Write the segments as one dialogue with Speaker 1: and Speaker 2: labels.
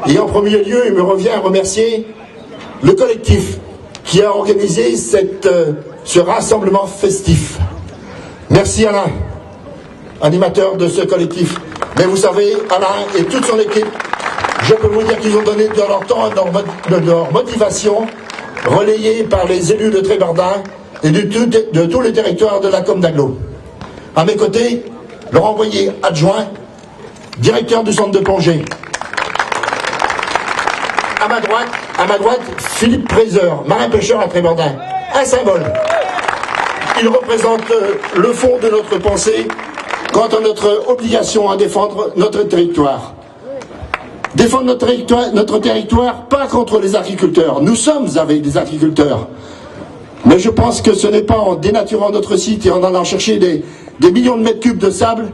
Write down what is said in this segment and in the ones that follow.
Speaker 1: Et en premier lieu, il me revient à remercier le collectif qui a organisé ce rassemblement festif. Merci Alain, animateur de ce collectif. Mais vous savez, Alain et toute son équipe, je peux vous dire qu'ils ont donné de leur temps et de leur motivation, relayée par les élus de Trébordin et de tous les territoires de la Combe d'Aglo. À mes côtés, leur envoyé adjoint, directeur du centre de plongée. À ma droite, Philippe Prézeur, marin-pêcheur à Trébordin. Un symbole. Il représente le fond de notre pensée quant à notre obligation à défendre notre territoire. Défendre notre territoire, pas contre les agriculteurs. Nous sommes avec des agriculteurs. Mais je pense que ce n'est pas en dénaturant notre site et en allant chercher des millions de mètres cubes de sable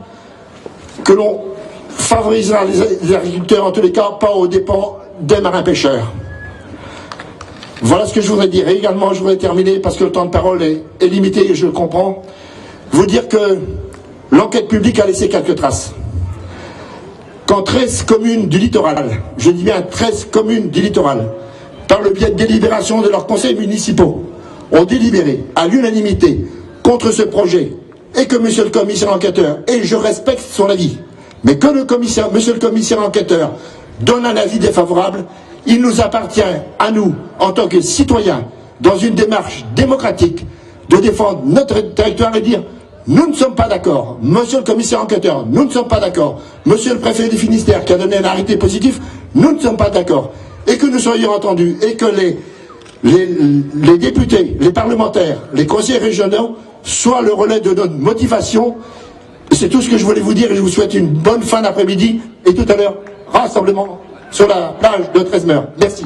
Speaker 1: que l'on favorisera les agriculteurs, en tous les cas, pas aux dépens des marins-pêcheurs. Voilà ce que je voudrais dire. Et également, je voudrais terminer, parce que le temps de parole est limité et je le comprends, vous dire que l'enquête publique a laissé quelques traces. Quand 13 communes du littoral, je dis bien 13 communes du littoral, par le biais de délibération de leurs conseils municipaux, ont délibéré à l'unanimité contre ce projet, et que monsieur le commissaire enquêteur, et je respecte son avis, mais que monsieur le commissaire enquêteur donne un avis défavorable, il nous appartient à nous, en tant que citoyens, dans une démarche démocratique, de défendre notre territoire et dire nous ne sommes pas d'accord. Monsieur le commissaire enquêteur, nous ne sommes pas d'accord. Monsieur le préfet du Finistère qui a donné un arrêté positif, nous ne sommes pas d'accord. Et que nous soyons entendus et que les députés, les parlementaires, les conseillers régionaux soient le relais de notre motivation. C'est tout ce que je voulais vous dire et je vous souhaite une bonne fin d'après-midi et tout à l'heure, rassemblement sur la plage de Tresmeur. Merci.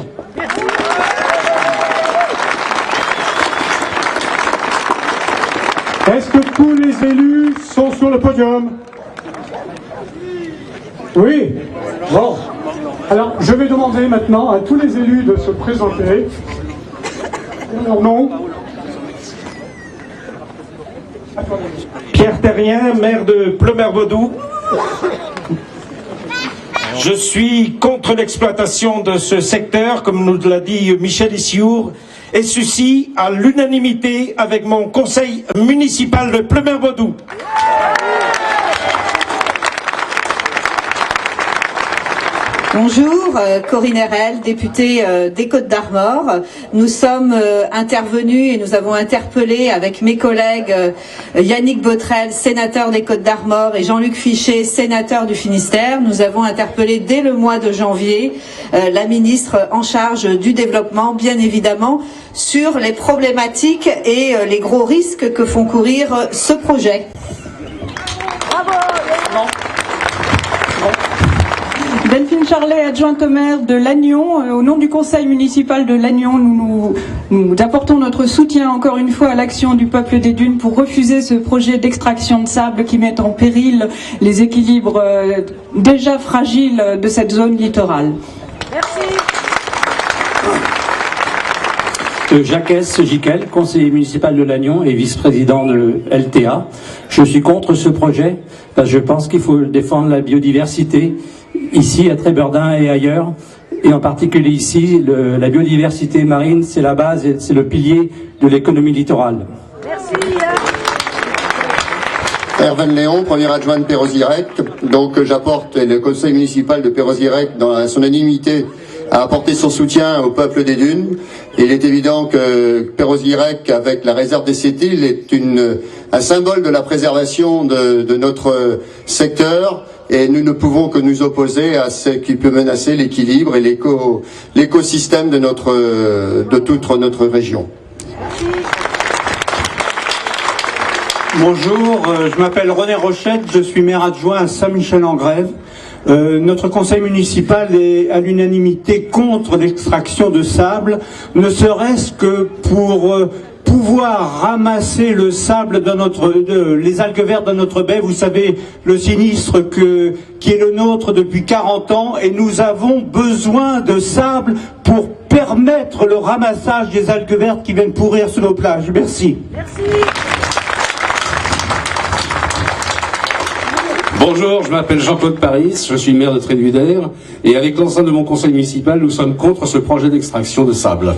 Speaker 2: Est-ce que tous les élus sont sur le podium? Oui. Bon. Alors, je vais demander maintenant à tous les élus de se présenter. Leur nom.
Speaker 3: Pierre Terrien, maire de Pleumer-Vaudou. Je suis contre l'exploitation de ce secteur, comme nous l'a dit Michel Issiour, et ceci à l'unanimité avec mon conseil municipal de Pleumer-Vaudou.
Speaker 4: Bonjour, Corinne Herel, députée des Côtes-d'Armor. Nous sommes intervenus et nous avons interpellé avec mes collègues Yannick Botrel, sénateur des Côtes-d'Armor, et Jean-Luc Fichet, sénateur du Finistère. Nous avons interpellé dès le mois de janvier la ministre en charge du développement, bien évidemment, sur les problématiques et les gros risques que font courir ce projet.
Speaker 5: Bravo.
Speaker 6: Delphine Charlet, adjointe au maire de Lannion. Au nom du conseil municipal de Lannion, nous apportons notre soutien encore une fois à l'action du peuple des dunes pour refuser ce projet d'extraction de sable qui met en péril les équilibres déjà fragiles de cette zone littorale.
Speaker 5: Merci.
Speaker 7: Jacques Giquel, conseiller municipal de Lannion et vice-président de LTA. Je suis contre ce projet parce que je pense qu'il faut défendre la biodiversité ici à Trébordin et ailleurs, et en particulier ici, la biodiversité marine, c'est la base et c'est le pilier de l'économie littorale.
Speaker 5: Merci.
Speaker 8: Hervé Léon, premier adjoint de Perros-Guirec. Donc j'apporte, le conseil municipal de Perros-Guirec, dans son unanimité, a apporté son soutien au peuple des dunes. Il est évident que Perros-Guirec, avec la réserve des Sept-Îles, est un symbole de la préservation de notre secteur. Et nous ne pouvons que nous opposer à ce qui peut menacer l'équilibre et l'écosystème de toute notre région.
Speaker 9: Bonjour, je m'appelle René Rochette, je suis maire adjoint à Saint-Michel-en-Grève. Notre conseil municipal est à l'unanimité contre l'extraction de sable, ne serait-ce que pour pouvoir ramasser le sable les algues vertes dans notre baie. Vous savez le sinistre qui est le nôtre depuis 40 ans, et nous avons besoin de sable pour permettre le ramassage des algues vertes qui viennent pourrir sur nos plages. Merci.
Speaker 5: Merci.
Speaker 10: Bonjour, je m'appelle Jean-Claude Paris, je suis maire de Tréduidère et avec l'ensemble de mon conseil municipal, nous sommes contre ce projet d'extraction de sable.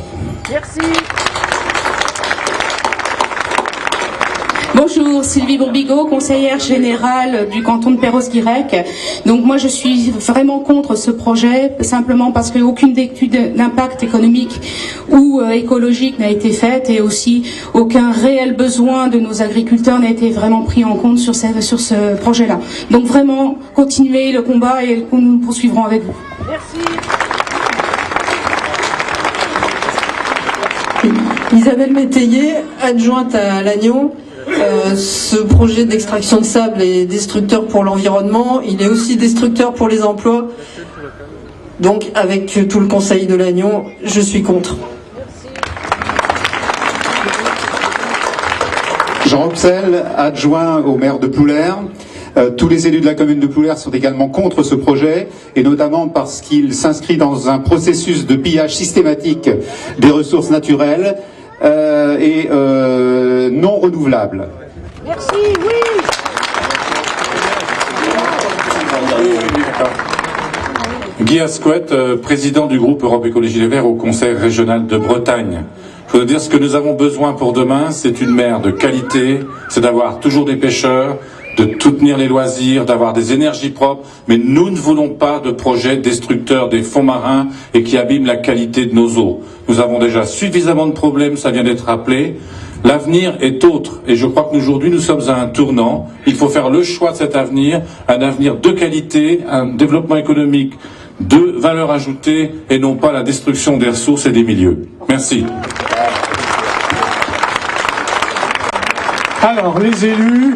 Speaker 5: Merci.
Speaker 11: Bonjour, Sylvie Bourbigo, conseillère générale du canton de Perros-Guirec. Donc moi je suis vraiment contre ce projet, simplement parce qu'aucune étude d'impact économique ou écologique n'a été faite et aussi aucun réel besoin de nos agriculteurs n'a été vraiment pris en compte sur ce projet-là. Donc vraiment, continuez le combat et nous poursuivrons avec vous.
Speaker 5: Merci.
Speaker 12: Isabelle Métayer, adjointe à Lannion. Ce projet d'extraction de sable est destructeur pour l'environnement, il est aussi destructeur pour les emplois. Donc avec tout le conseil de Lannion, je suis contre.
Speaker 13: Jean Rouxel, adjoint au maire de Ploulers. Tous les élus de la commune de Ploulers sont également contre ce projet, et notamment parce qu'il s'inscrit dans un processus de pillage systématique des ressources naturelles et non renouvelables.
Speaker 5: Merci, oui.
Speaker 14: Guy Asquette, président du groupe Europe Écologie Les Verts au Conseil régional de Bretagne. Je voudrais dire ce que nous avons besoin pour demain, c'est une mer de qualité, c'est d'avoir toujours des pêcheurs, de soutenir les loisirs, d'avoir des énergies propres, mais nous ne voulons pas de projets destructeurs des fonds marins et qui abîment la qualité de nos eaux. Nous avons déjà suffisamment de problèmes, ça vient d'être rappelé. L'avenir est autre et je crois qu'aujourd'hui nous sommes à un tournant. Il faut faire le choix de cet avenir, un avenir de qualité, un développement économique de valeur ajoutée et non pas la destruction des ressources et des milieux. Merci.
Speaker 2: Alors, les élus,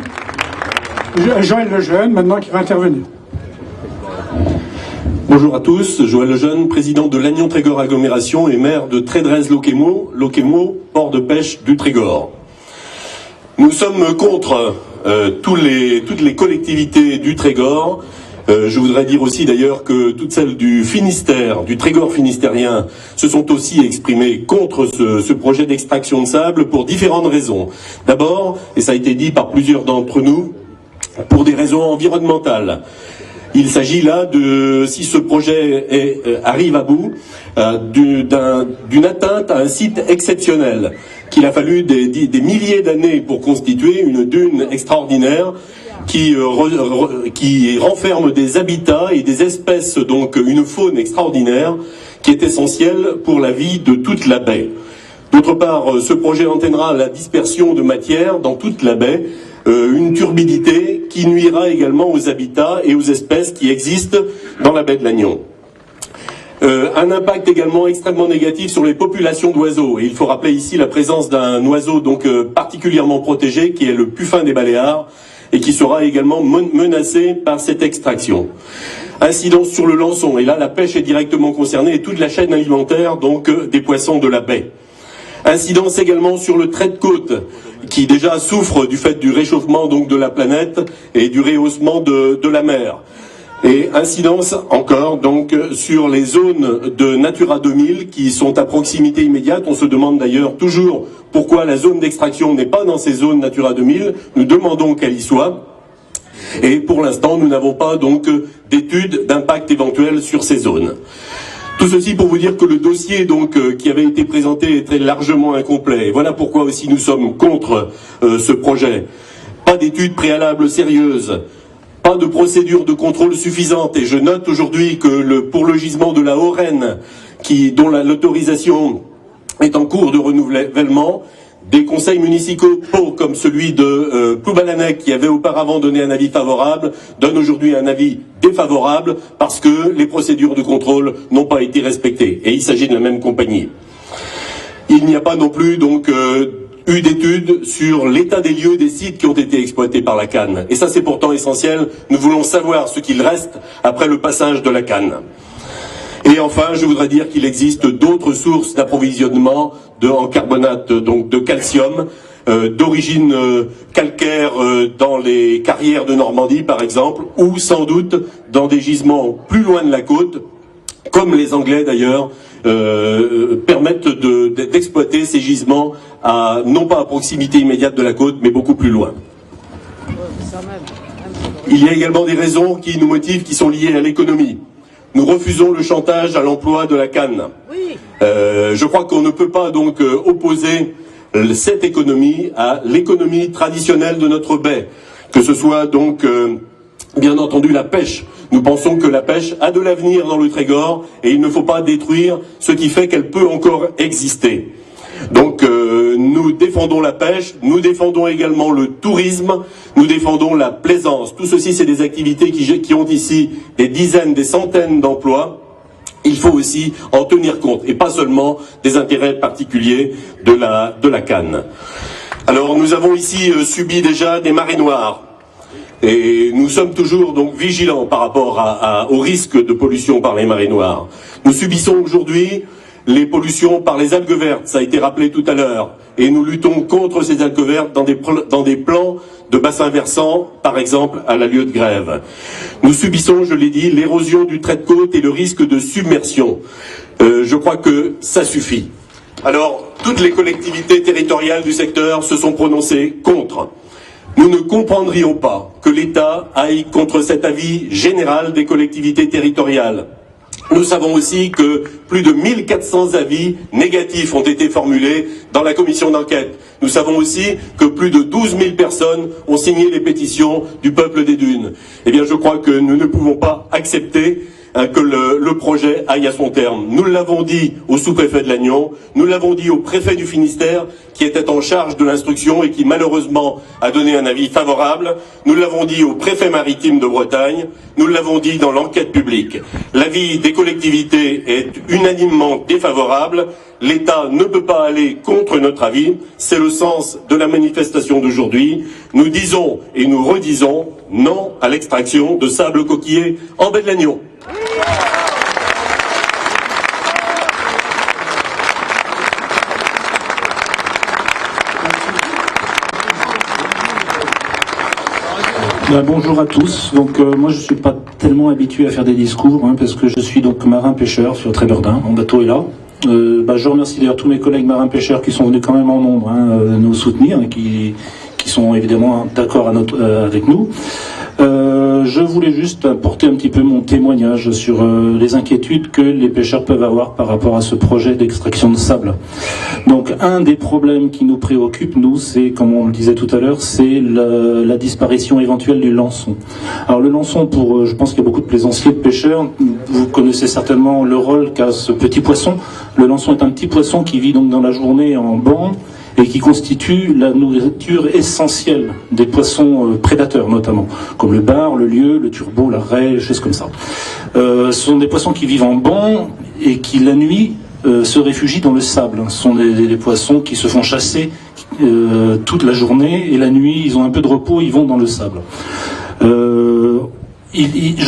Speaker 2: Joël Lejeune, maintenant qui va intervenir.
Speaker 15: Bonjour à tous, Joël Lejeune, président de Lannion-Trégor Agglomération et maire de Trédrez-Loquémau, port de pêche du Trégor. Nous sommes contre toutes les collectivités du Trégor. Je voudrais dire aussi d'ailleurs que toutes celles du Finistère, du Trégor finistérien, se sont aussi exprimées contre ce projet d'extraction de sable pour différentes raisons. D'abord, et ça a été dit par plusieurs d'entre nous, pour des raisons environnementales. Il s'agit là de, si ce projet arrive à bout, d'une atteinte à un site exceptionnel, qu'il a fallu des milliers d'années pour constituer, une dune extraordinaire qui renferme des habitats et des espèces, donc une faune extraordinaire qui est essentielle pour la vie de toute la baie. D'autre part, ce projet entraînera la dispersion de matière dans toute la baie, une turbidité qui nuira également aux habitats et aux espèces qui existent dans la baie de Lannion. Un impact également extrêmement négatif sur les populations d'oiseaux. Et il faut rappeler ici la présence d'un oiseau donc particulièrement protégé qui est le puffin des Baléares et qui sera également menacé par cette extraction. Incidence sur le lançon, et là la pêche est directement concernée et toute la chaîne alimentaire donc des poissons de la baie. Incidence également sur le trait de côte, qui déjà souffre du fait du réchauffement donc de la planète et du rehaussement de la mer. Et incidence encore donc sur les zones de Natura 2000 qui sont à proximité immédiate. On se demande d'ailleurs toujours pourquoi la zone d'extraction n'est pas dans ces zones Natura 2000. Nous demandons qu'elle y soit. Et pour l'instant, nous n'avons pas donc d'études d'impact éventuel sur ces zones. Tout ceci pour vous dire que le dossier donc qui avait été présenté est très largement incomplet. Et voilà pourquoi aussi nous sommes contre ce projet. Pas d'études préalables sérieuses, pas de procédure de contrôle suffisante. Et je note aujourd'hui que pour le gisement de la Haut-Renne, dont l'autorisation est en cours de renouvellement, des conseils municipaux comme celui de Ploubalanec, qui avait auparavant donné un avis favorable, donne aujourd'hui un avis défavorable parce que les procédures de contrôle n'ont pas été respectées. Et il s'agit de la même compagnie. Il n'y a pas non plus donc eu d'études sur l'état des lieux des sites qui ont été exploités par la canne. Et ça c'est pourtant essentiel. Nous voulons savoir ce qu'il reste après le passage de la canne. Et enfin, je voudrais dire qu'il existe d'autres sources d'approvisionnement en carbonate donc de calcium d'origine calcaire dans les carrières de Normandie par exemple, ou sans doute dans des gisements plus loin de la côte, comme les Anglais d'ailleurs permettent d'exploiter ces gisements non pas à proximité immédiate de la côte, mais beaucoup plus loin. Il y a également des raisons qui nous motivent, qui sont liées à l'économie. Nous refusons le chantage à l'emploi de la canne. Je crois qu'on ne peut pas donc opposer cette économie à l'économie traditionnelle de notre baie, que ce soit donc bien entendu la pêche. Nous pensons que la pêche a de l'avenir dans le Trégor et il ne faut pas détruire ce qui fait qu'elle peut encore exister. Donc nous défendons la pêche, nous défendons également le tourisme, nous défendons la plaisance. Tout ceci, c'est des activités qui ont ici des dizaines, des centaines d'emplois. Il faut aussi en tenir compte, et pas seulement des intérêts particuliers de la canne. Alors nous avons ici subi déjà des marées noires, et nous sommes toujours donc vigilants par rapport au risque de pollution par les marées noires. Nous subissons aujourd'hui les pollutions par les algues vertes, ça a été rappelé tout à l'heure, et nous luttons contre ces algues vertes dans des plans de bassins versants, par exemple à la Lieue de Grève. Nous subissons, je l'ai dit, l'érosion du trait de côte et le risque de submersion. Je crois que ça suffit. Alors, toutes les collectivités territoriales du secteur se sont prononcées contre. Nous ne comprendrions pas que l'État aille contre cet avis général des collectivités territoriales. Nous savons aussi que plus de 1400 avis négatifs ont été formulés dans la commission d'enquête. Nous savons aussi que plus de 12 000 personnes ont signé les pétitions du peuple des dunes. Eh bien, je crois que nous ne pouvons pas accepter que le projet aille à son terme. Nous l'avons dit au sous-préfet de Lannion, nous l'avons dit au préfet du Finistère, qui était en charge de l'instruction et qui malheureusement a donné un avis favorable. Nous l'avons dit au préfet maritime de Bretagne, nous l'avons dit dans l'enquête publique. L'avis des collectivités est unanimement défavorable. L'État ne peut pas aller contre notre avis. C'est le sens de la manifestation d'aujourd'hui. Nous disons et nous redisons non à l'extraction de sable coquillé en baie de Lannion.
Speaker 7: Bonjour à tous. Donc moi je suis pas tellement habitué à faire des discours parce que je suis donc marin pêcheur sur Tréverdun. Mon bateau est là. Je remercie d'ailleurs tous mes collègues marins pêcheurs qui sont venus quand même en nombre nous soutenir et qui sont évidemment d'accord avec nous. Je voulais juste apporter un petit peu mon témoignage sur les inquiétudes que les pêcheurs peuvent avoir par rapport à ce projet d'extraction de sable. Donc un des problèmes qui nous préoccupe, nous, c'est, comme on le disait tout à l'heure, c'est la disparition éventuelle du lançon. Alors le lançon, je pense qu'il y a beaucoup de plaisanciers, de pêcheurs, vous connaissez certainement le rôle qu'a ce petit poisson. Le lançon est un petit poisson qui vit donc dans la journée en banc, et qui constitue la nourriture essentielle des poissons prédateurs notamment, comme le bar, le lieu, le turbo, la raie, des choses comme ça. Ce sont des poissons qui vivent en banc et qui la nuit se réfugient dans le sable. Ce sont des poissons qui se font chasser toute la journée et la nuit ils ont un peu de repos, ils vont dans le sable. Je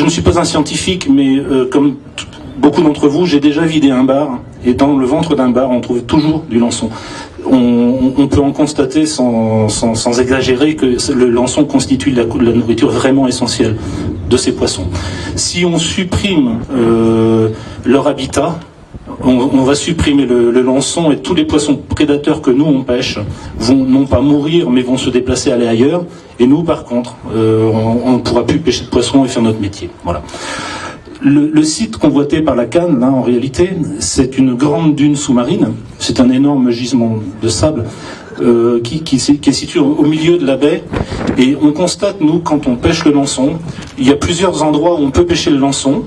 Speaker 7: ne suis pas un scientifique, mais comme beaucoup d'entre vous, j'ai déjà vidé un bar et dans le ventre d'un bar on trouve toujours du lançon. On peut en constater sans exagérer que le lançon constitue la nourriture vraiment essentielle de ces poissons. Si on supprime leur habitat, on va supprimer le lançon et tous les poissons prédateurs que nous on pêche vont non pas mourir mais vont se déplacer, aller ailleurs. Et nous par contre, on ne pourra plus pêcher de poissons et faire notre métier. Voilà. Le site convoité par la canne, là, en réalité, c'est une grande dune sous-marine. C'est un énorme gisement de sable qui est situé au milieu de la baie. Et on constate, nous, quand on pêche le lançon, il y a plusieurs endroits où on peut pêcher le lançon,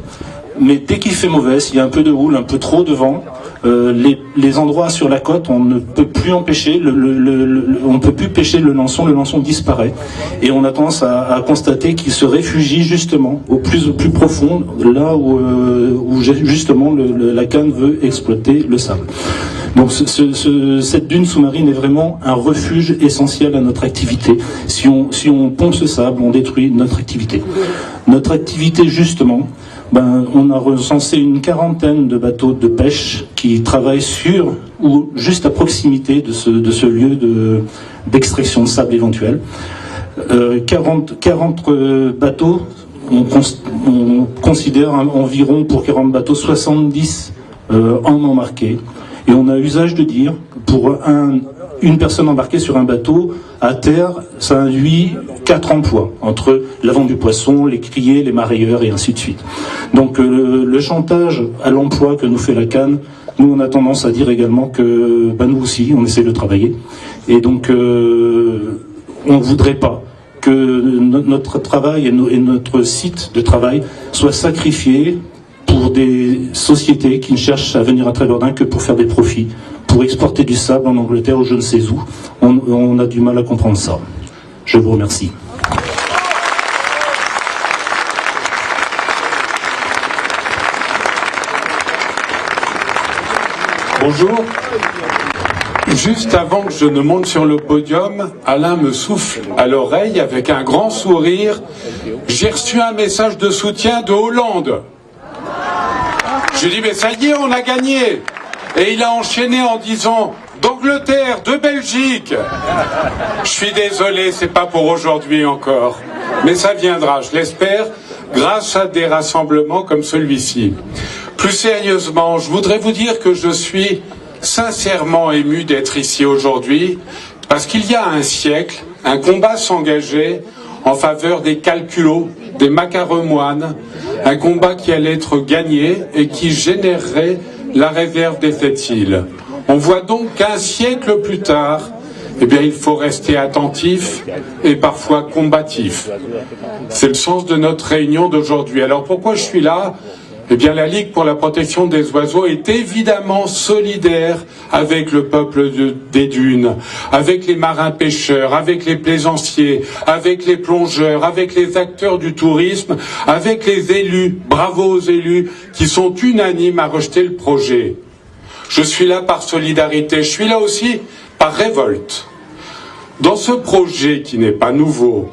Speaker 7: mais dès qu'il fait mauvais, s'il y a un peu de houle, un peu trop de vent, les endroits sur la côte, on ne peut plus en pêcher, on ne peut plus pêcher le lançon disparaît. Et on a tendance à constater qu'il se réfugie justement au plus profond, là où justement la canne veut exploiter le sable. Donc cette dune sous-marine est vraiment un refuge essentiel à notre activité. Si on pompe ce sable, on détruit notre activité. Notre activité justement, on a recensé une quarantaine de bateaux de pêche qui travaillent sur ou juste à proximité de ce lieu d'extraction de sable éventuel. 40 bateaux, on considère environ pour 40 bateaux, 70 en ont marqué. Et on a usage de dire, pour
Speaker 16: une personne embarquée sur un bateau à terre, ça induit 4 emplois, entre la vente du poisson, les criers, les marailleurs et ainsi de suite. Donc le chantage à l'emploi que nous fait la CAN, nous on a tendance à dire également que nous aussi, on essaie de travailler. Et donc on ne voudrait pas que notre travail et notre site de travail soient sacrifiés pour des sociétés qui ne cherchent à venir à Tréverdun que pour faire des profits, pour exporter du sable en Angleterre ou je ne sais où. On a du mal à comprendre ça. Je vous remercie.
Speaker 14: Bonjour. Juste avant que je ne monte sur le podium, Alain me souffle à l'oreille avec un grand sourire. J'ai reçu un message de soutien de Hollande. Je dis mais ça y est, on a gagné. Et il a enchaîné en disant d'Angleterre, de Belgique. Je suis désolé, c'est pas pour aujourd'hui encore. Mais ça viendra, je l'espère, grâce à des rassemblements comme celui-ci. Plus sérieusement, je voudrais vous dire que je suis sincèrement ému d'être ici aujourd'hui, parce qu'il y a un siècle, un combat s'engageait en faveur des calculos, des macaremoines, un combat qui allait être gagné et qui générerait la réserve des 7 îles. On voit donc qu'un siècle plus tard, eh bien, il faut rester attentif et parfois combatif. C'est le sens de notre réunion d'aujourd'hui. Alors pourquoi je suis là ? Eh bien, la Ligue pour la protection des oiseaux est évidemment solidaire avec le peuple des dunes, avec les marins-pêcheurs, avec les plaisanciers, avec les plongeurs, avec les acteurs du tourisme, avec les élus, bravo aux élus, qui sont unanimes à rejeter le projet. Je suis là par solidarité, je suis là aussi par révolte. Dans ce projet qui n'est pas nouveau,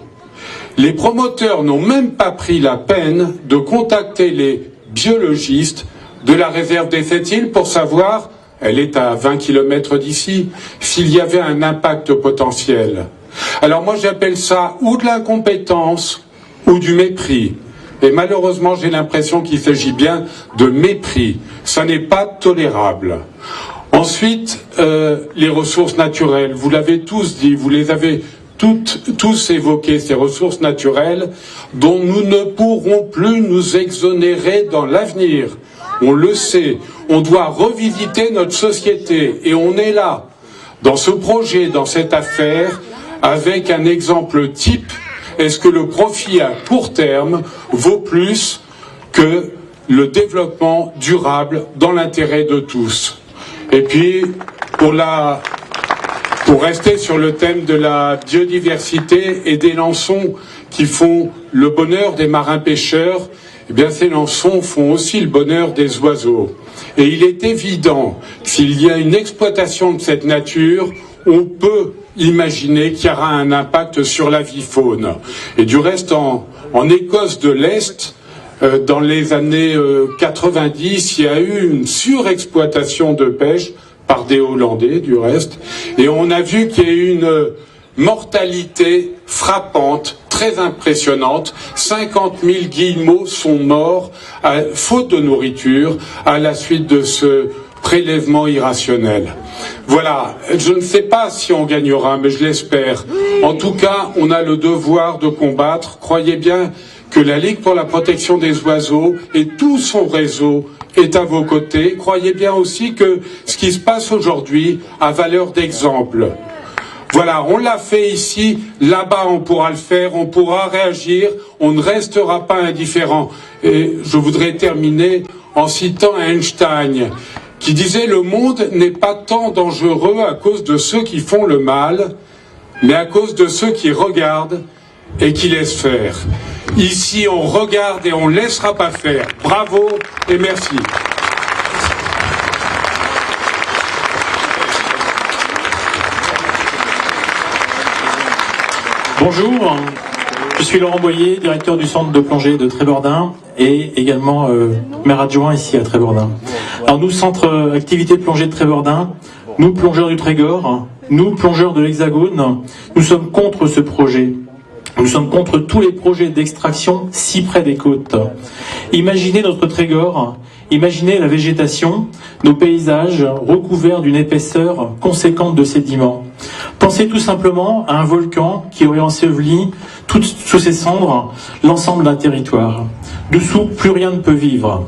Speaker 14: les promoteurs n'ont même pas pris la peine de contacter les biologiste de la réserve des 7 îles pour savoir, elle est à 20 km d'ici, s'il y avait un impact potentiel. Alors moi j'appelle ça ou de l'incompétence ou du mépris. Et malheureusement j'ai l'impression qu'il s'agit bien de mépris. Ça n'est pas tolérable. Ensuite, les ressources naturelles, vous l'avez tous dit, vous les avez tous évoqué, ces ressources naturelles dont nous ne pourrons plus nous exonérer dans l'avenir. On le sait, on doit revisiter notre société et on est là, dans ce projet, dans cette affaire, avec un exemple type. Est-ce que le profit à court terme vaut plus que le développement durable dans l'intérêt de tous? Et puis, pour rester sur le thème de la biodiversité et des lançons qui font le bonheur des marins-pêcheurs, eh bien ces lançons font aussi le bonheur des oiseaux. Et il est évident que s'il y a une exploitation de cette nature, on peut imaginer qu'il y aura un impact sur la vie faune. Et du reste, en Écosse de l'Est, dans les années 90, il y a eu une surexploitation de pêche par des Hollandais, du reste, et on a vu qu'il y a eu une mortalité frappante, très impressionnante. 50 000 guillemots sont morts, faute de nourriture, à la suite de ce prélèvement irrationnel. Voilà, je ne sais pas si on gagnera, mais je l'espère. En tout cas, on a le devoir de combattre. Croyez bien que la Ligue pour la protection des oiseaux et tout son réseau est à vos côtés. Croyez bien aussi que ce qui se passe aujourd'hui a valeur d'exemple. Voilà, on l'a fait ici, là-bas on pourra le faire, on pourra réagir, on ne restera pas indifférent. Et je voudrais terminer en citant Einstein, qui disait « Le monde n'est pas tant dangereux à cause de ceux qui font le mal, mais à cause de ceux qui regardent et qui laissent faire. » Ici, on regarde et on ne laissera pas faire. Bravo et merci.
Speaker 16: Bonjour, je suis Laurent Boyer, directeur du centre de plongée de Tréverdun et également maire adjoint ici à Tréverdun. Alors nous, centre activité de plongée de Tréverdun, nous plongeurs du Trégor, nous plongeurs de l'Hexagone, nous sommes contre ce projet. Nous sommes contre tous les projets d'extraction si près des côtes. Imaginez notre Trégor, imaginez la végétation, nos paysages recouverts d'une épaisseur conséquente de sédiments. Pensez tout simplement à un volcan qui aurait enseveli sous ses cendres l'ensemble d'un territoire. Dessous, plus rien ne peut vivre.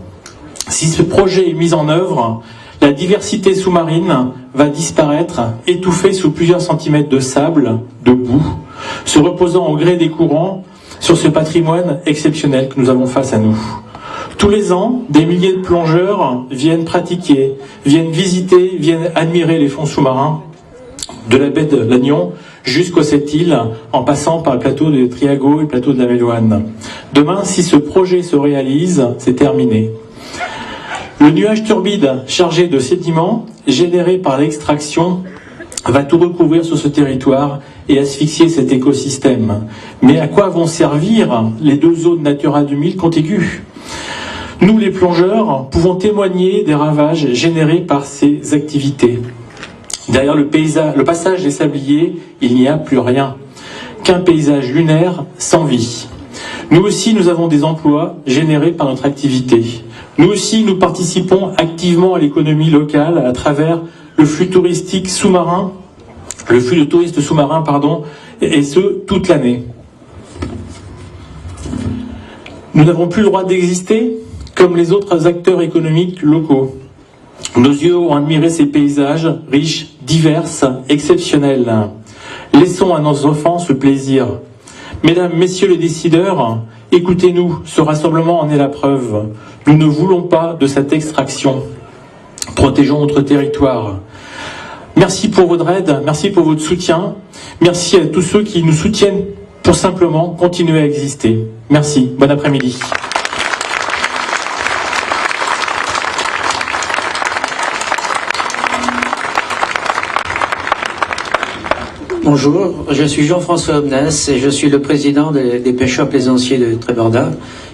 Speaker 16: Si ce projet est mis en œuvre, la diversité sous-marine va disparaître, étouffée sous plusieurs centimètres de sable, de boue, se reposant au gré des courants sur ce patrimoine exceptionnel que nous avons face à nous. Tous les ans, des milliers de plongeurs viennent pratiquer, viennent visiter, viennent admirer les fonds sous-marins de la baie de Lannion jusqu'aux 7 îles, en passant par le plateau de Triago et le plateau de la Méloine. Demain, si ce projet se réalise, c'est terminé. Le nuage turbide chargé de sédiments, généré par l'extraction, va tout recouvrir sur ce territoire et asphyxier cet écosystème. Mais à quoi vont servir les 2 zones Natura 2000 contiguës ? Nous, les plongeurs, pouvons témoigner des ravages générés par ces activités. Derrière le passage des sabliers, il n'y a plus rien, qu'un paysage lunaire sans vie. Nous aussi, nous avons des emplois générés par notre activité. Nous aussi, nous participons activement à l'économie locale à travers le flux touristique sous-marin, le flux de touristes sous-marins, et ce, toute l'année. Nous n'avons plus le droit d'exister comme les autres acteurs économiques locaux. Nos yeux ont admiré ces paysages riches, divers, exceptionnels. Laissons à nos enfants ce plaisir. Mesdames, messieurs les décideurs, écoutez-nous, ce rassemblement en est la preuve. Nous ne voulons pas de cette extraction. Protégeons notre territoire. Merci pour votre aide, merci pour votre soutien. Merci à tous ceux qui nous soutiennent pour simplement continuer à exister. Merci, bon après-midi.
Speaker 17: Bonjour, je suis Jean-François Omnès et je suis le président des pêcheurs plaisanciers de Tréborda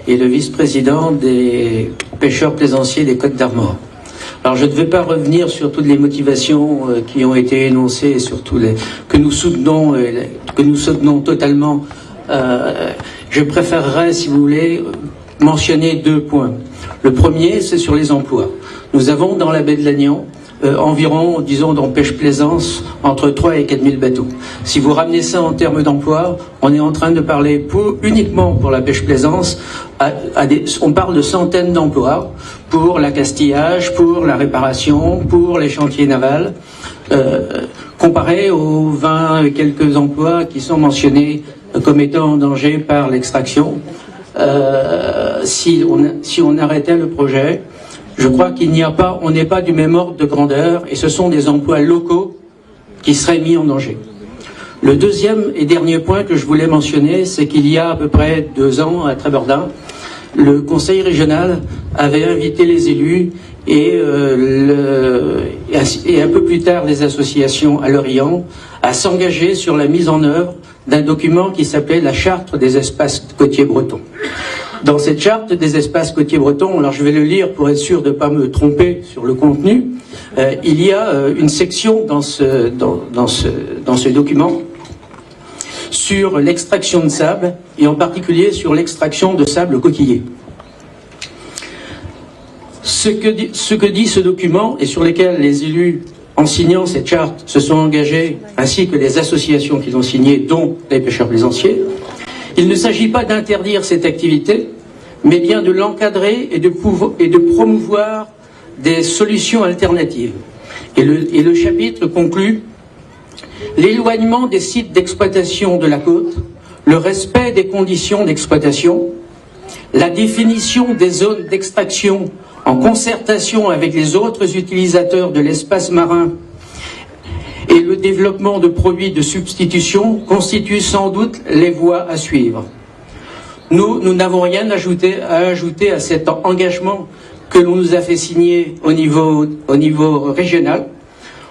Speaker 17: et le vice-président des pêcheurs plaisanciers des Côtes d'Armor. Alors je ne vais pas revenir sur toutes les motivations qui ont été énoncées et surtout que nous soutenons totalement. Je préférerais, si vous voulez, mentionner 2 points. Le premier, c'est sur les emplois. Nous avons dans la baie de Lannion environ, disons, dans pêche-plaisance, entre 3 et 4 000 bateaux. Si vous ramenez ça en termes d'emploi, on est en train de parler uniquement pour la pêche-plaisance, on parle de centaines d'emplois pour l'accastillage, pour la réparation, pour les chantiers navals, comparé aux 20 et quelques emplois qui sont mentionnés comme étant en danger par l'extraction. Si on arrêtait le projet, je crois on n'est pas du même ordre de grandeur et ce sont des emplois locaux qui seraient mis en danger. Le deuxième et dernier point que je voulais mentionner, c'est qu'il y a à peu près 2 ans à Tréborda, le conseil régional avait invité les élus et un peu plus tard les associations à Lorient à s'engager sur la mise en œuvre d'un document qui s'appelait la Charte des espaces côtiers bretons. Dans cette charte des espaces côtiers bretons, alors je vais le lire pour être sûr de ne pas me tromper sur le contenu, il y a une section dans ce document sur l'extraction de sable et en particulier sur l'extraction de sable coquillé. Ce que dit ce document et sur lequel les élus en signant cette charte se sont engagés, ainsi que les associations qui l'ont signée, dont les pêcheurs plaisanciers, il ne s'agit pas d'interdire cette activité, mais bien de l'encadrer et de promouvoir des solutions alternatives. Et le chapitre conclut l'éloignement des sites d'exploitation de la côte, le respect des conditions d'exploitation, la définition des zones d'extraction en concertation avec les autres utilisateurs de l'espace marin et le développement de produits de substitution constituent sans doute les voies à suivre. Nous n'avons rien à ajouter à cet engagement que l'on nous a fait signer au niveau régional.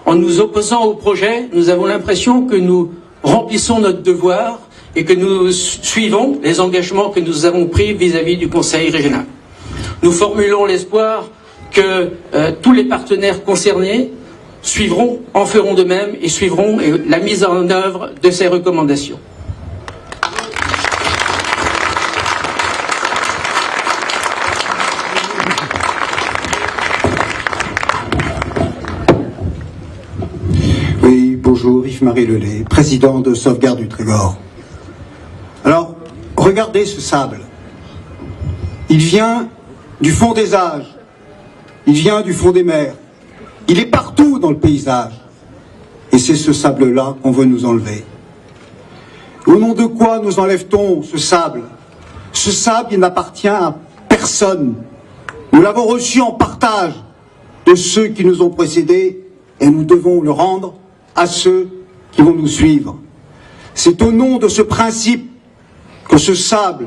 Speaker 17: En nous opposant au projet, nous avons l'impression que nous remplissons notre devoir et que nous suivons les engagements que nous avons pris vis-à-vis du Conseil régional. Nous formulons l'espoir que tous les partenaires concernés en feront de même et suivront la mise en œuvre de ces recommandations.
Speaker 18: bonjour, Yves-Marie Lelay, président de Sauvegarde du Trégor. Alors, regardez ce sable. Il vient du fond des âges, il vient du fond des mers, il est partout dans le paysage. Et c'est ce sable-là qu'on veut nous enlever. Au nom de quoi nous enlève-t-on ce sable? Ce sable, il n'appartient à personne. Nous l'avons reçu en partage de ceux qui nous ont précédés et nous devons le rendre à ceux qui vont nous suivre. C'est au nom de ce principe que ce sable,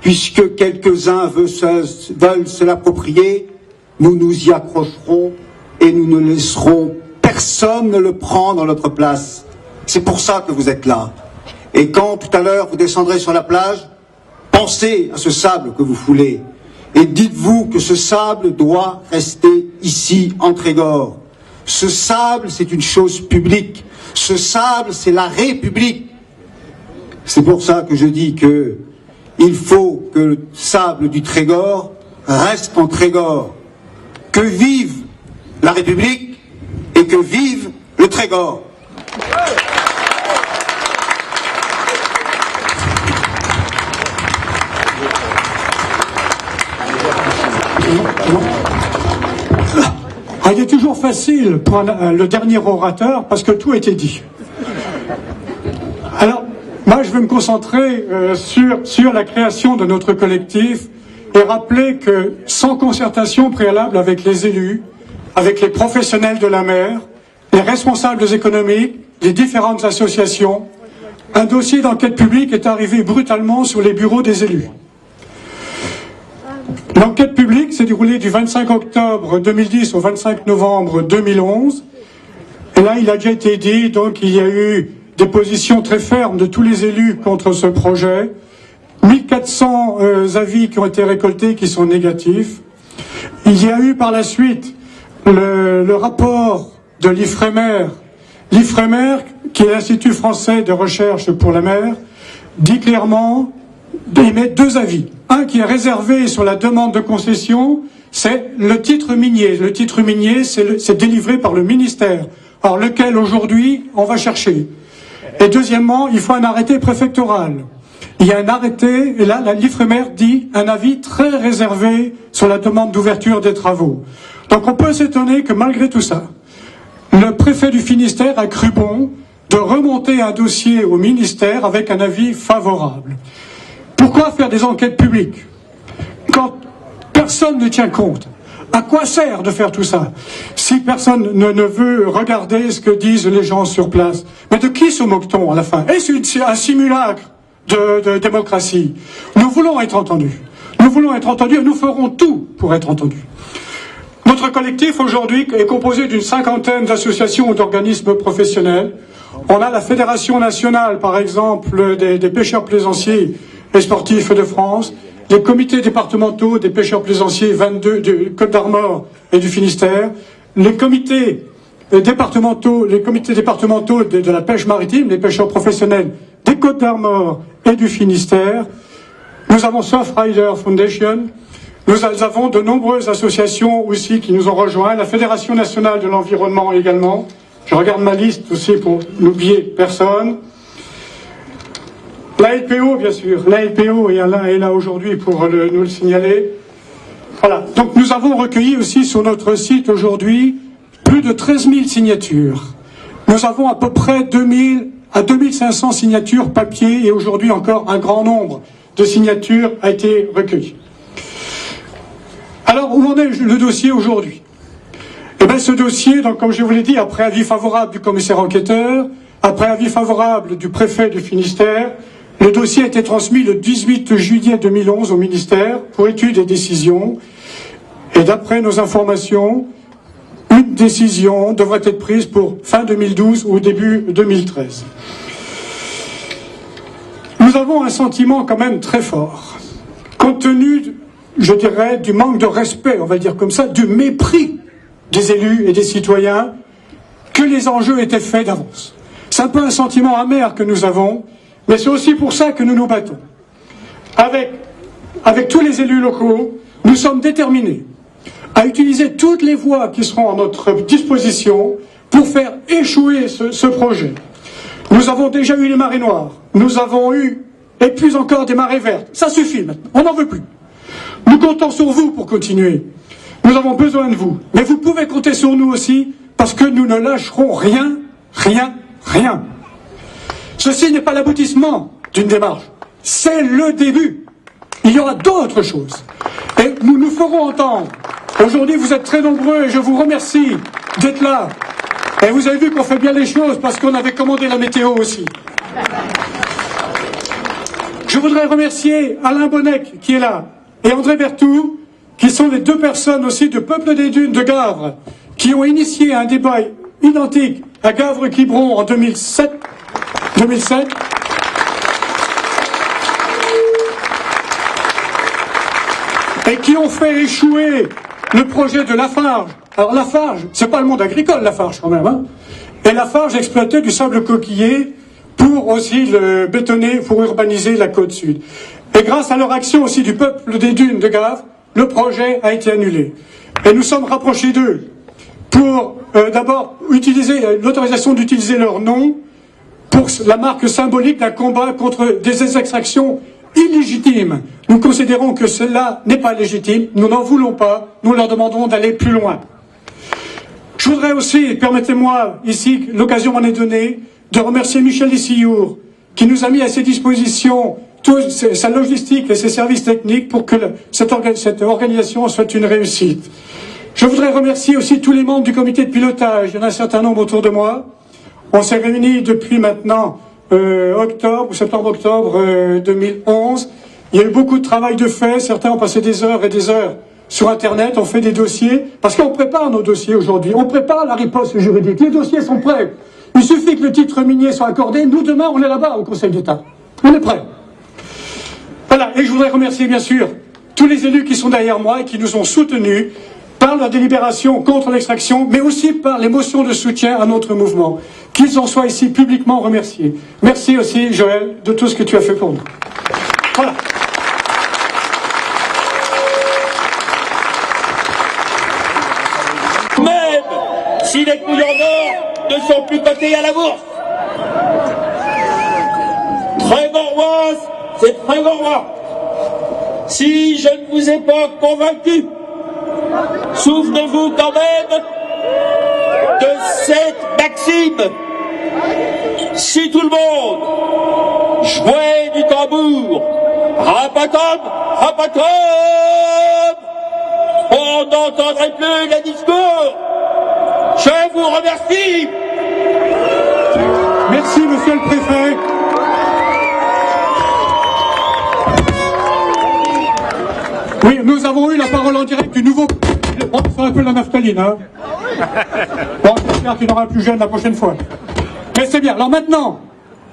Speaker 18: puisque quelques-uns veulent se l'approprier, nous nous y accrocherons et nous ne laisserons personne ne le prendre à notre place. C'est pour ça que vous êtes là. Et quand tout à l'heure vous descendrez sur la plage, pensez à ce sable que vous foulez et dites-vous que ce sable doit rester ici en Trégor. Ce sable, c'est une chose publique. Ce sable, c'est la République. C'est pour ça que je dis que il faut que le sable du Trégor reste en Trégor. Que vive la République et que vive le Trégor.
Speaker 2: Il est toujours facile pour le dernier orateur parce que tout a été dit. Alors, moi je vais me concentrer sur la création de notre collectif et rappeler que sans concertation préalable avec les élus, avec les professionnels de la mer, les responsables économiques, les différentes associations, un dossier d'enquête publique est arrivé brutalement sur les bureaux des élus. L'enquête publique s'est déroulée du 25 octobre 2010 au 25 novembre 2011. Et là, il a déjà été dit, donc il y a eu des positions très fermes de tous les élus contre ce projet. 1400 avis qui ont été récoltés qui sont négatifs. Il y a eu par la suite le rapport de l'IFREMER. L'IFREMER, qui est l'Institut français de recherche pour la mer, dit clairement, émet deux avis. Un qui est réservé sur la demande de concession, c'est le titre minier. Le titre minier, c'est délivré par le ministère. Alors lequel aujourd'hui on va chercher. Et deuxièmement, il faut un arrêté préfectoral. Il y a un arrêté, et là, l'IFREMER dit un avis très réservé sur la demande d'ouverture des travaux. Donc on peut s'étonner que malgré tout ça, le préfet du Finistère a cru bon de remonter un dossier au ministère avec un avis favorable. Pourquoi faire des enquêtes publiques quand personne ne tient compte? À quoi sert de faire tout ça si personne ne veut regarder ce que disent les gens sur place? Mais de qui se moque-t-on à la fin? Est-ce un simulacre de démocratie? Nous voulons être entendus. Nous voulons être entendus et nous ferons tout pour être entendus. Notre collectif aujourd'hui est composé d'une 50aine d'associations ou d'organismes professionnels. On a la Fédération nationale, par exemple, des pêcheurs plaisanciers et sportifs de France, les comités départementaux des pêcheurs plaisanciers 22 du Côte d'Armor et du Finistère, les comités départementaux de la pêche maritime, les pêcheurs professionnels des Côtes d'Armor et du Finistère. Nous avons Surfrider Foundation. Nous avons de nombreuses associations aussi qui nous ont rejoints, la Fédération nationale de l'environnement également. Je regarde ma liste aussi pour n'oublier personne. La LPO, bien sûr. La LPO est là aujourd'hui pour nous le signaler. Voilà. Donc nous avons recueilli aussi sur notre site aujourd'hui plus de 13 000 signatures. Nous avons à peu près 2000 à 2500 signatures papier et aujourd'hui encore un grand nombre de signatures a été recueilli. Alors où en est le dossier aujourd'hui? Eh bien ce dossier, donc, comme je vous l'ai dit, après avis favorable du commissaire enquêteur, après avis favorable du préfet du Finistère, le dossier a été transmis le 18 juillet 2011 au ministère pour étude et décision. Et d'après nos informations, une décision devrait être prise pour fin 2012 ou début 2013. Nous avons un sentiment quand même très fort, compte tenu, je dirais, du manque de respect, on va dire comme ça, du mépris des élus et des citoyens, que les enjeux étaient faits d'avance. C'est un peu un sentiment amer que nous avons, mais c'est aussi pour ça que nous nous battons. Avec tous les élus locaux, nous sommes déterminés à utiliser toutes les voies qui seront à notre disposition pour faire échouer ce projet. Nous avons déjà eu les marées noires, nous avons eu, et plus encore, des marées vertes. Ça suffit maintenant, on n'en veut plus. Nous comptons sur vous pour continuer. Nous avons besoin de vous. Mais vous pouvez compter sur nous aussi, parce que nous ne lâcherons rien, rien, rien. Ceci n'est pas l'aboutissement d'une démarche, c'est le début. Il y aura d'autres choses. Et nous nous ferons entendre. Aujourd'hui, vous êtes très nombreux et je vous remercie d'être là. Et vous avez vu qu'on fait bien les choses parce qu'on avait commandé la météo aussi. Je voudrais remercier Alain Bonnec qui est là et André Berthoud qui sont les deux personnes aussi du Peuple des Dunes de Gavre qui ont initié un débat identique à Gavre-Quiberon en 2007. Et qui ont fait échouer le projet de Lafarge. Alors Lafarge, c'est pas le monde agricole Lafarge quand même, hein. Et Lafarge exploitait du sable coquillé pour aussi le bétonner, pour urbaniser la côte sud. Et grâce à leur action aussi du Peuple des Dunes de Gavre, le projet a été annulé. Et nous sommes rapprochés d'eux pour d'abord utiliser l'autorisation d'utiliser leur nom pour la marque symbolique d'un combat contre des extractions illégitimes. Nous considérons que cela n'est pas légitime, nous n'en voulons pas, nous leur demandons d'aller plus loin. Je voudrais aussi, permettez-moi, ici, l'occasion m'en est donnée, de remercier Michel Issiour, qui nous a mis à ses dispositions toute sa logistique et ses services techniques pour que cette organisation soit une réussite. Je voudrais remercier aussi tous les membres du comité de pilotage, il y en a un certain nombre autour de moi. On s'est réunis depuis maintenant septembre-octobre 2011. Il y a eu beaucoup de travail de fait, certains ont passé des heures et des heures sur Internet, on fait des dossiers, parce qu'on prépare nos dossiers aujourd'hui, on prépare la riposte juridique, les dossiers sont prêts. Il suffit que le titre minier soit accordé, nous demain on est là-bas au Conseil d'État. On est prêts. Voilà, et je voudrais remercier bien sûr tous les élus qui sont derrière moi et qui nous ont soutenus par leur délibération contre l'extraction, mais aussi par les motions de soutien à notre mouvement. Qu'ils en soient ici publiquement remerciés. Merci aussi Joël de tout ce que tu as fait pour nous. Voilà.
Speaker 19: Même si les couilles en or ne sont plus cotées à la bourse. Trégoroise, c'est Trégorois. Si je ne vous ai pas convaincu, souvenez-vous quand même de cette maxime. Si tout le monde jouait du tambour, rapatom, rapatom, on n'entendrait plus les discours. Je vous remercie.
Speaker 2: Merci, monsieur le préfet. Oui, nous avons eu la parole en direct du nouveau... Bon, c'est un peu la naphtaline, hein. Bon, j'espère qu'il n'aura plus jeune la prochaine fois. Mais c'est bien. Alors maintenant,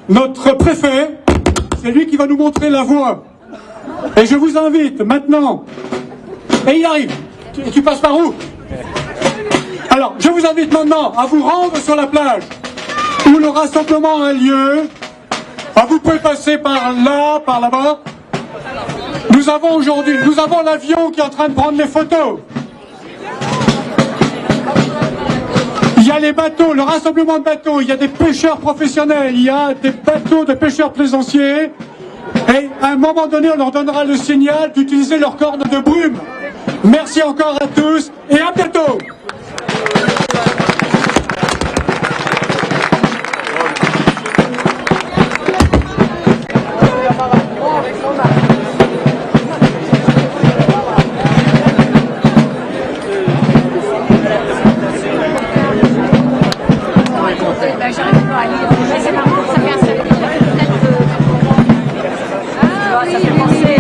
Speaker 2: notre préfet, c'est lui qui va nous montrer la voie. Et je vous invite maintenant... Et il arrive. Tu passes par où? Alors, je vous invite maintenant à vous rendre sur la plage où le rassemblement a lieu. Ah, vous pouvez passer par là, par là-bas. Nous avons l'avion qui est en train de prendre les photos. Il y a les bateaux, le rassemblement de bateaux, il y a des pêcheurs professionnels, il y a des bateaux de pêcheurs plaisanciers. Et à un moment donné, on leur donnera le signal d'utiliser leurs cornes de brume. Merci encore à tous et à bientôt.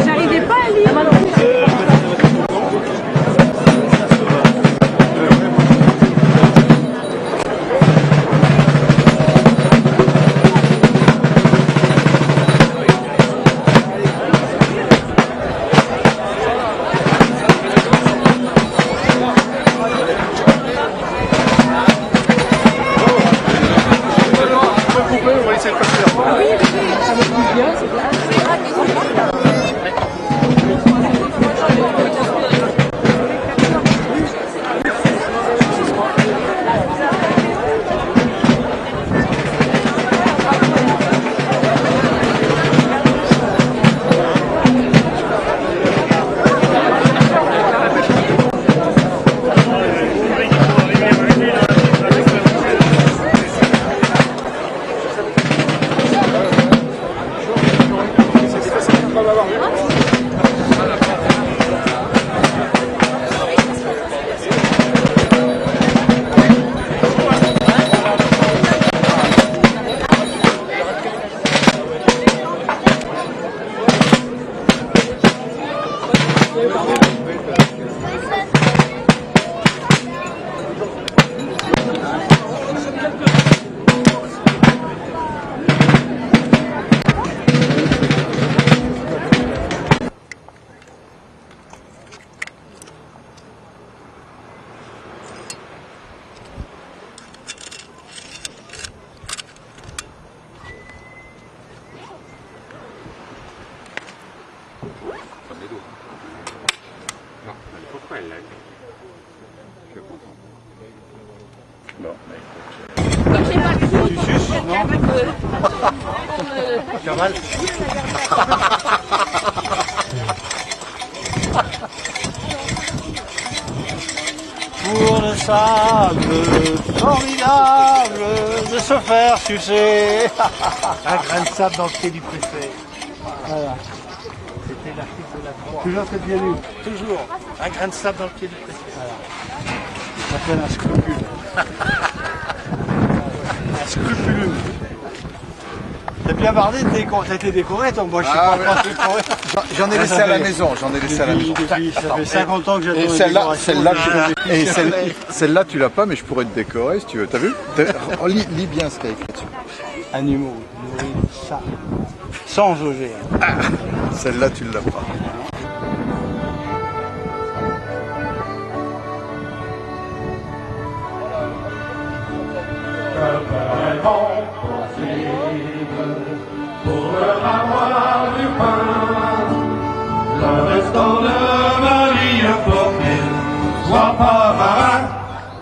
Speaker 5: J'arrivais pas à lire.
Speaker 20: Pour le sable formidable de se faire sucer. Un grain de sable dans le pied du préfet. Voilà. C'était l'article de la croix. Toujours cette bien lu. Toujours. Un grain de sable dans le pied du préfet. Voilà. Ça s'appelle un scrupule. Un scrupuleux. T'as bien parlé, t'as été décoré, toi. Moi, je suis pas décoré.
Speaker 21: J'en ai laissé à la maison, j'en ai laissé à la maison.
Speaker 20: Ça fait 50 ans que j'attends
Speaker 21: celle-là, tu l'as pas, mais je pourrais te décorer si tu veux. T'as vu? Lis bien ce qu'il y a écrit dessus.
Speaker 20: Animaux, nourris, ça. Sans OGM.
Speaker 21: Celle-là, tu l'as pas.
Speaker 19: Pour leur avoir du pain, le restant de ma vie pour qu'il soit pas marin,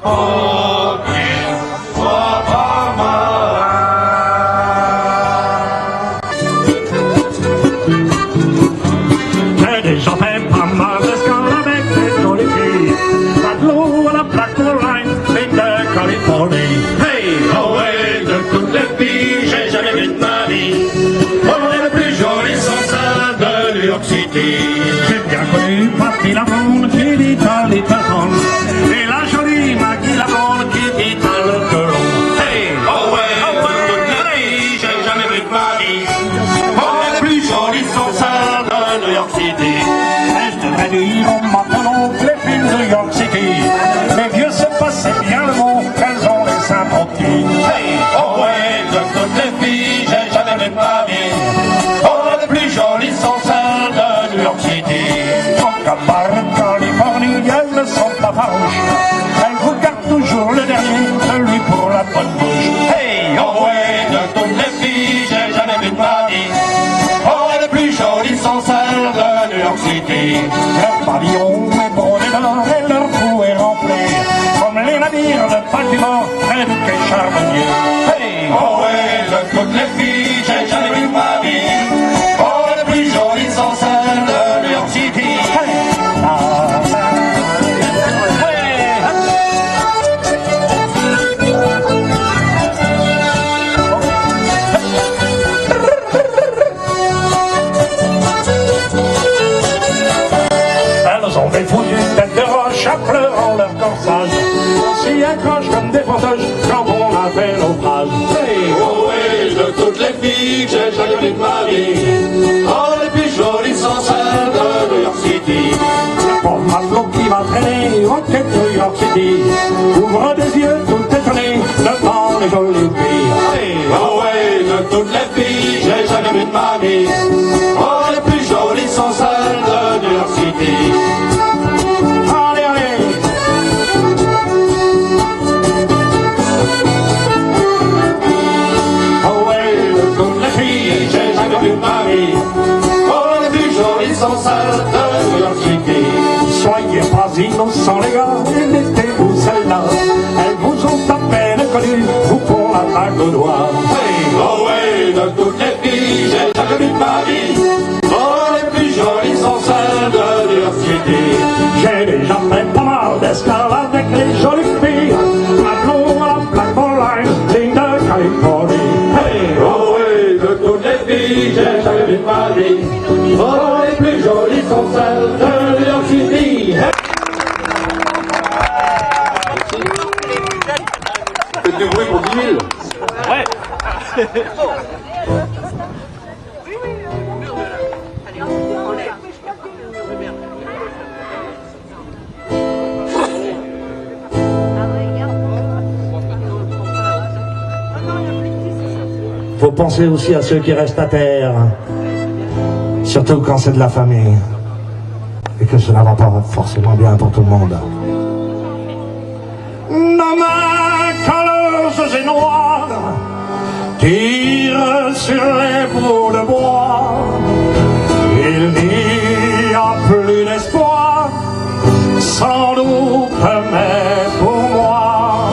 Speaker 19: pour qu'il soit pas marin. J'ai déjà fait pas mal d'escale avec des jolies filles, pas de l'eau à la plaque pour line, mais de Californie. Hey, away de toutes les filles, j'ai jamais vu de ma vie. J'ai bien connu Papi Lavonne qui dit à l'Italie et la jolie Maggie Lavonne qui dit à le colon. Hey, oh ouais, toutes les filles, j'ai jamais vu de ma vie. Oh, les plus jolies sont celles de New York City. Et je devrais dire en maintenant les filles de New York City. Les vieux se passaient bien le mot, elles ont les seins petits. Hey, oh ouais, de toutes les filles, j'ai jamais vu de ma vie. Oh, les plus jolies sont celles de New York City. Donc à part en Californie, elles ne sont pas farouches. Elles vous gardent toujours le dernier, celui pour la bonne bouche. Hey, oh ouais, de toutes les filles, j'ai jamais vu de ma vie. Oh, les plus jolies sont celles de New York City. Leur pavillon est brodé d'or et leur cou est rempli, comme les navires de Baltimore près du quai Charbonnier. Hey, oh ouais, de toutes les filles, j'ai jamais vu de ma vie. Oh, les plus jolies sont celles de New York City. Elles ont des foutues têtes de roche à pleurant leur corsage. On s'y accroche comme des fauteuils quand on a fait naufrage. Hey, oh ouais, de toutes les filles, j'ai jamais vu de ma vie. Oh, les plus jolies sont celles de New York City. Le pauvre matelot qui va traîner en quête de New York City ouvre des yeux tout étonnés devant les jolies filles. Hey, oh ouais, de toutes les filles, j'ai jamais vu de ma vie. Oh, les plus jolies sont celles de New York City. Allez, allez. Oh ouais, de toutes les filles, j'ai jamais vu de ma vie. Oh, les plus jolies sont celles de New York City. Soyez pas innocents les gars, et mettez-vous celles-là. Elles vous ont à peine connu, vous font la bague au doigt. Hey, oh ouais, de toutes les filles, j'ai jamais vu de ma vie. Oh, les plus jolies sont celles de New York City. J'ai déjà fait pas mal d'escale avec les jolies filles. Matelot à la Blackmore Line, ligne de Californie. Hey, oh ouais, de toutes les filles, j'ai jamais vu de ma vie. Oh, les plus jolies sont celles de New York City. Faites du bruit pour 10 000. Ouais.
Speaker 22: Faut penser aussi à ceux qui restent à terre, surtout quand c'est de la famille et que cela va pas forcément bien pour tout le monde.
Speaker 19: Nos mains calleuses et noires tirent sur les bouts de bois. Il n'y a plus d'espoir, sans doute, mais pour moi,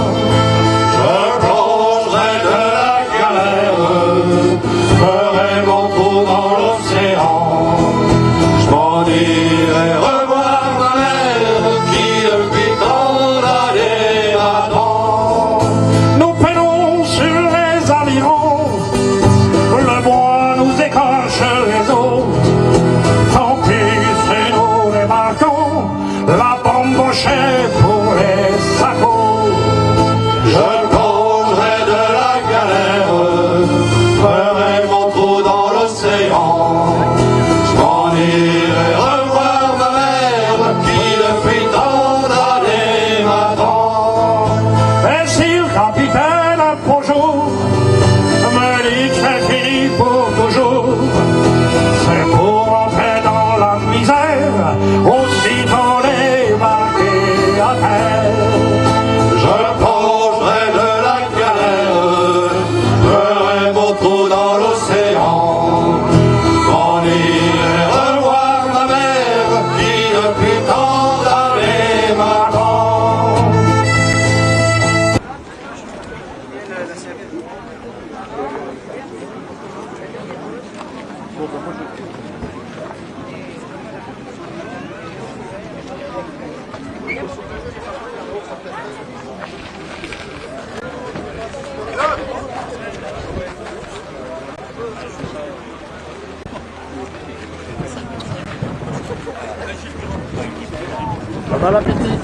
Speaker 20: Bon appétit.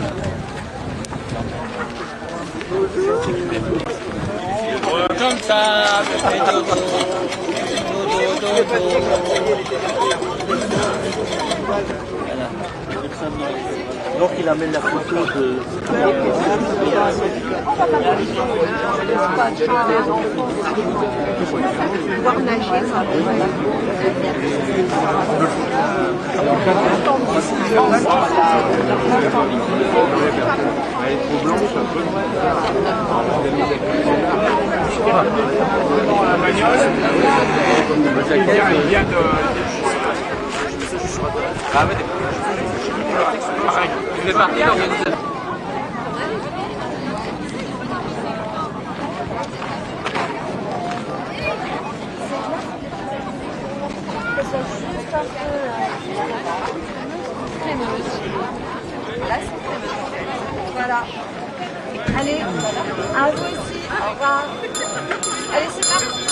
Speaker 19: Comme ça,
Speaker 20: Donc il amène la photo de...
Speaker 19: Il est parti l'organisateur.
Speaker 5: Voilà. Allez, à vous aussi. Au revoir. Allez, c'est parti.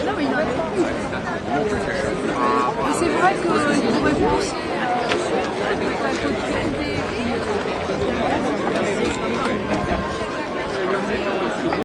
Speaker 5: Non, mais il en reste pas.